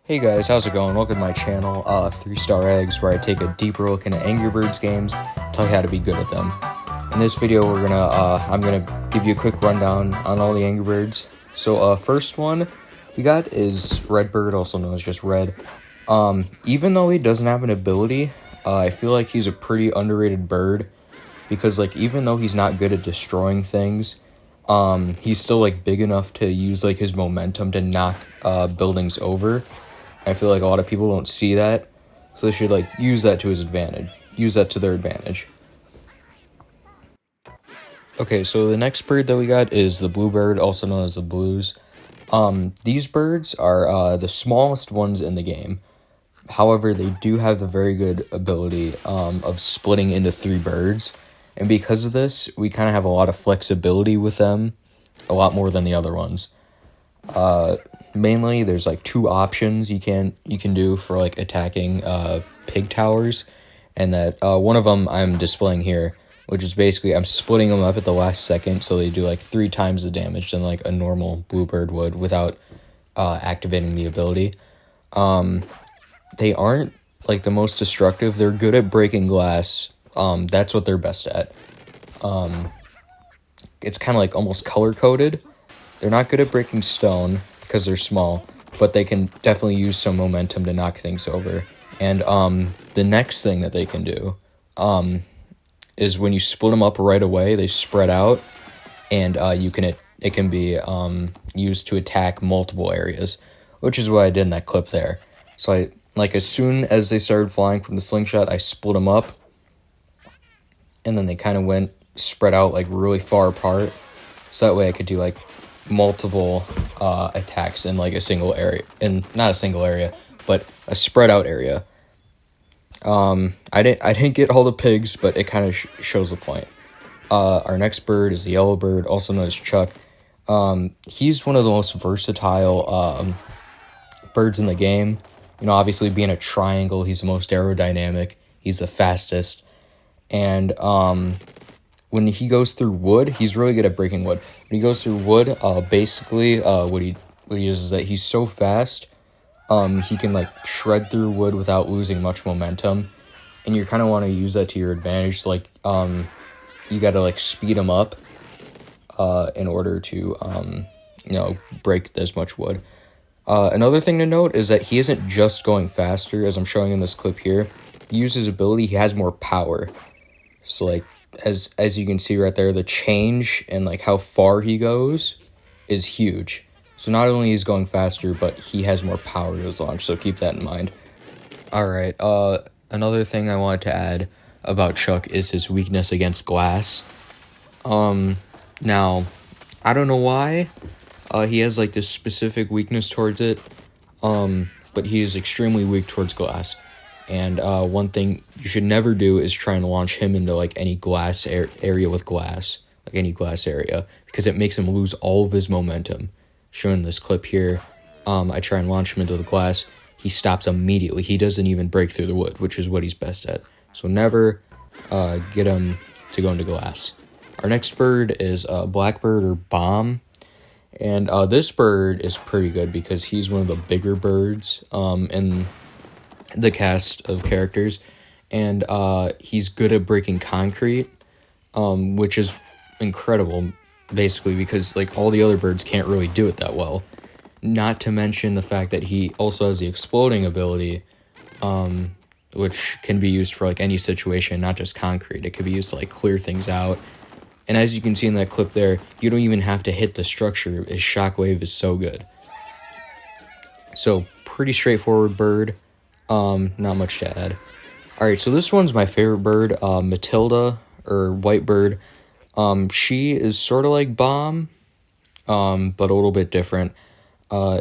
Hey guys, how's it going? Welcome to my channel, 3-Star Eggs, where I take a deeper look into Angry Birds games, tell you how to be good at them. In this video, I'm gonna give you a quick rundown on all the Angry Birds. So, first one we got is Redbird, also known as just Red. Even though he doesn't have an ability, I feel like he's a pretty underrated bird, because, like, even though he's not good at destroying things, he's still, like, big enough to use, like, his momentum to knock, buildings over. I feel like a lot of people don't see that, so they should, like, use that to his advantage. Use that to their advantage. Okay, so the next bird that we got is the bluebird, also known as the blues. These birds are, the smallest ones in the game. However, they do have the very good ability, of splitting into 3 birds. And because of this, we kind of have a lot of flexibility with them, a lot more than the other ones. Mainly, there's like 2 options you can do for like attacking pig towers, and that one of them I'm displaying here, which is basically I'm splitting them up at the last second, so they do like 3 times the damage than like a normal bluebird would without activating the ability. They aren't like the most destructive. They're good at breaking glass. That's what they're best at. It's kind of like almost color coded. They're not good at breaking stone because they're small, but they can definitely use some momentum to knock things over. And the next thing that they can do is when you split them up right away, they spread out, and it can be used to attack multiple areas, which is what I did in that clip there. So as soon as they started flying from the slingshot, I split them up, and then they kind of went spread out like really far apart, so that way I could do like multiple attacks in like a single area, and not a single area, but a spread out area. I didn't get all the pigs, but it kind of shows the point. Our next bird is the yellow bird, also known as Chuck. He's one of the most versatile birds in the game. You know, obviously being a triangle, he's the most aerodynamic, he's the fastest, and when he goes through wood, he's really good at breaking wood. When he goes through wood, basically, what he is that he's so fast, he can like shred through wood without losing much momentum, and you kind of want to use that to your advantage. So, like, you got to like speed him up, in order to, break as much wood. Another thing to note is that he isn't just going faster, as I'm showing in this clip here. He uses his ability, he has more power. So, like, as you can see right there, the change and like how far he goes is huge. So not only is he going faster, but he has more power to his launch, so keep that in mind. Alright, another thing I wanted to add about Chuck is his weakness against glass. Now, I don't know why he has like this specific weakness towards it, but he is extremely weak towards glass. And one thing you should never do is try and launch him into like any glass area with glass, like any glass area, because it makes him lose all of his momentum. Showing this clip here, I try and launch him into the glass. He stops immediately. He doesn't even break through the wood, which is what he's best at. So never get him to go into glass. Our next bird is Blackbird or Bomb. And this bird is pretty good because he's one of the bigger birds in the cast of characters, and he's good at breaking concrete, which is incredible, basically, because like all the other birds can't really do it that well. Not to mention the fact that he also has the exploding ability, which can be used for like any situation, not just concrete. It could be used to like clear things out. And as you can see in that clip there, you don't even have to hit the structure. His shockwave is so good. So pretty straightforward bird. Not much to add. Alright, so this one's my favorite bird, Matilda, or White Bird. She is sort of like Bomb, but a little bit different.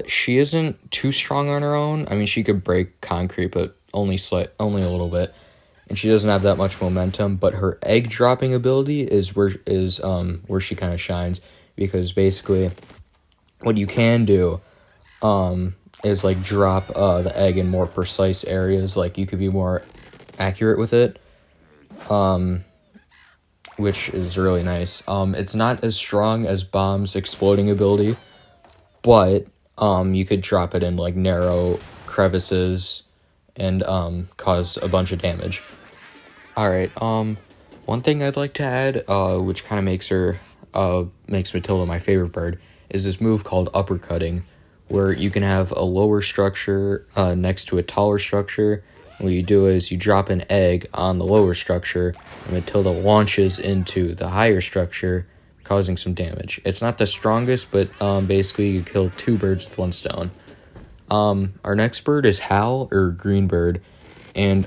She isn't too strong on her own. I mean, she could break concrete, but only a little bit. And she doesn't have that much momentum, but her egg dropping ability is where she kind of shines, because basically what you can do, is like drop the egg in more precise areas. Like, you could be more accurate with it, which is really nice. It's not as strong as Bomb's exploding ability, but you could drop it in like narrow crevices and cause a bunch of damage. All right. One thing I'd like to add, which kind of makes Matilda my favorite bird, is this move called uppercutting, where you can have a lower structure next to a taller structure. What you do is you drop an egg on the lower structure, and Matilda launches into the higher structure, causing some damage. It's not the strongest, but basically you kill two birds with one stone. Our next bird is Hal, or Greenbird, and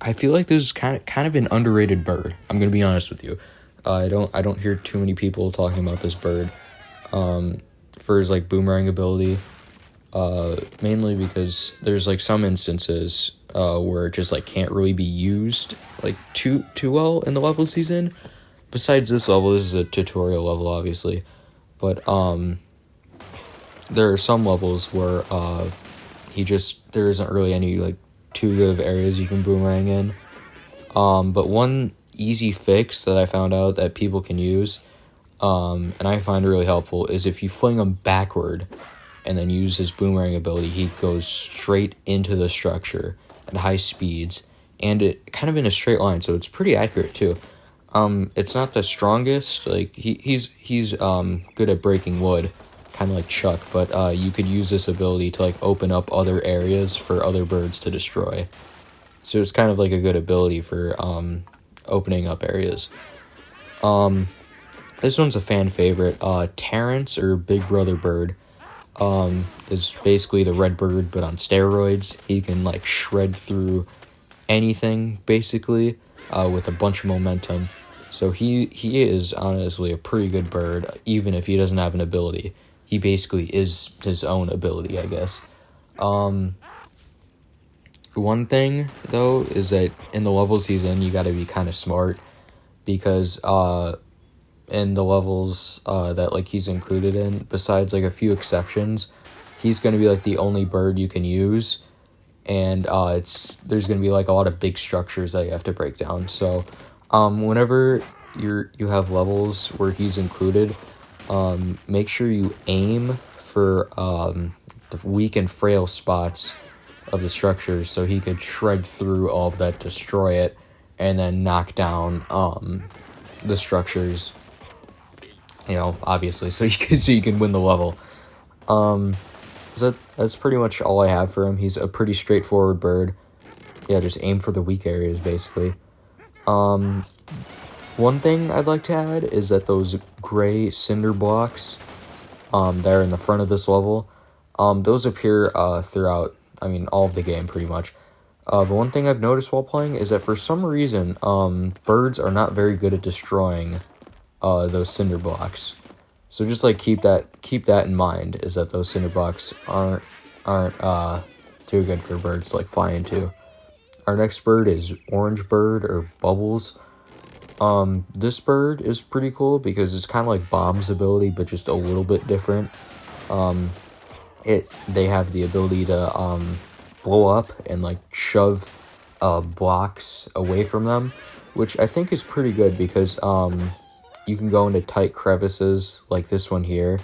I feel like this is kind of an underrated bird. I'm gonna be honest with you. I don't hear too many people talking about this bird for his like boomerang ability. Mainly because there's like some instances where it just like can't really be used like too well in the level season. Besides this level, this is a tutorial level obviously, but there are some levels where there isn't really any like too good of areas you can boomerang in. But one easy fix that I found out that people can use, and I find really helpful, is if you fling him backward and then use his boomerang ability, he goes straight into the structure at high speeds, and it kind of in a straight line, so it's pretty accurate too. It's not the strongest, like he's good at breaking wood, kind of like Chuck, but you could use this ability to like open up other areas for other birds to destroy. So it's kind of like a good ability for opening up areas. This one's a fan favorite. Terrence, or Big Brother Bird, is basically the red bird but on steroids. He can like shred through anything basically with a bunch of momentum. So he is honestly a pretty good bird, even if he doesn't have an ability. He basically is his own ability, I guess. One thing though is that in the level season you got to be kind of smart, because in the levels that like he's included in, besides like a few exceptions, he's going to be like the only bird you can use, and there's going to be like a lot of big structures that you have to break down. So whenever you have levels where he's included, make sure you aim for the weak and frail spots of the structures, so he could shred through all of that, destroy it, and then knock down the structures, obviously, so you can win the level. So that's pretty much all I have for him. He's a pretty straightforward bird. Yeah, just aim for the weak areas, basically. One thing I'd like to add is that those gray cinder blocks that are in the front of this level, those appear throughout, all of the game, pretty much. But one thing I've noticed while playing is that for some reason, birds are not very good at destroying those cinder blocks. So just like keep that in mind, is that those cinder blocks aren't too good for birds to like fly into. Our next bird is Orange Bird, or Bubbles. This bird is pretty cool because it's kind of like Bomb's ability, but just a little bit different. They have the ability to blow up and like shove blocks away from them, which I think is pretty good because you can go into tight crevices like this one here,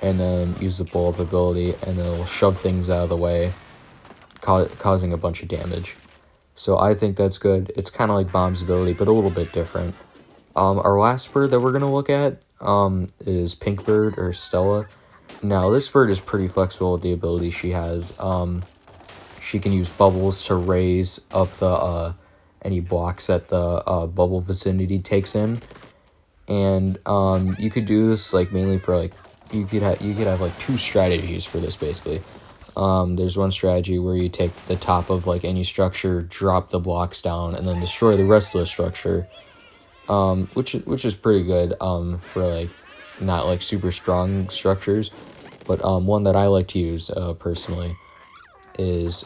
and then use the blow up ability, and then it'll shove things out of the way, causing a bunch of damage. So I think that's good. It's kind of like Bomb's ability, but a little bit different. Our last bird that we're going to look at is Pink Bird, or Stella. Now, this bird is pretty flexible with the ability she has. She can use bubbles to raise up the any blocks that the bubble vicinity takes in. And you could do this like mainly for like, you could have like two strategies for this basically. There's one strategy where you take the top of like any structure, drop the blocks down, and then destroy the rest of the structure, which is pretty good for like not like super strong structures. But one that I like to use personally is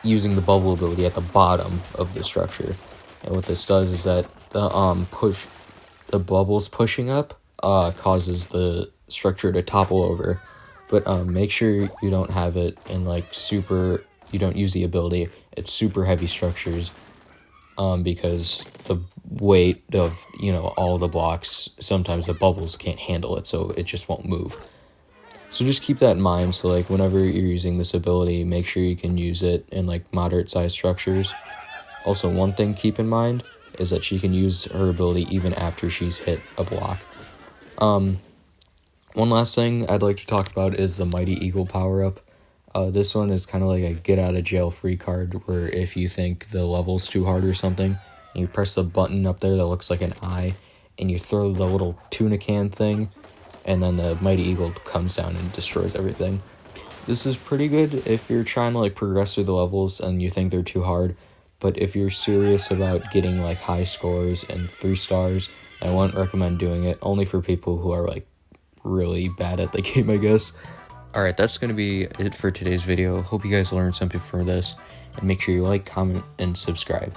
using the bubble ability at the bottom of the structure. And what this does is that the bubbles pushing up causes the structure to topple over. But make sure you don't have it in like you don't use the ability at super heavy structures, because the weight of, all the blocks, sometimes the bubbles can't handle it, so it just won't move. So just keep that in mind. So like whenever you're using this ability, make sure you can use it in like moderate sized structures. Also, one thing keep in mind is that she can use her ability even after she's hit a block. One last thing I'd like to talk about is the Mighty Eagle power-up. This one is kind of like a get-out-of-jail-free card, where if you think the level's too hard or something, and you press the button up there that looks like an eye, and you throw the little tuna can thing, and then the Mighty Eagle comes down and destroys everything. This is pretty good if you're trying to like progress through the levels and you think they're too hard, but if you're serious about getting like high scores and 3 stars, I wouldn't recommend doing it, only for people who are like really bad at the game, I guess. Alright, that's going to be it for today's video. Hope you guys learned something from this, and make sure you like, comment, and subscribe.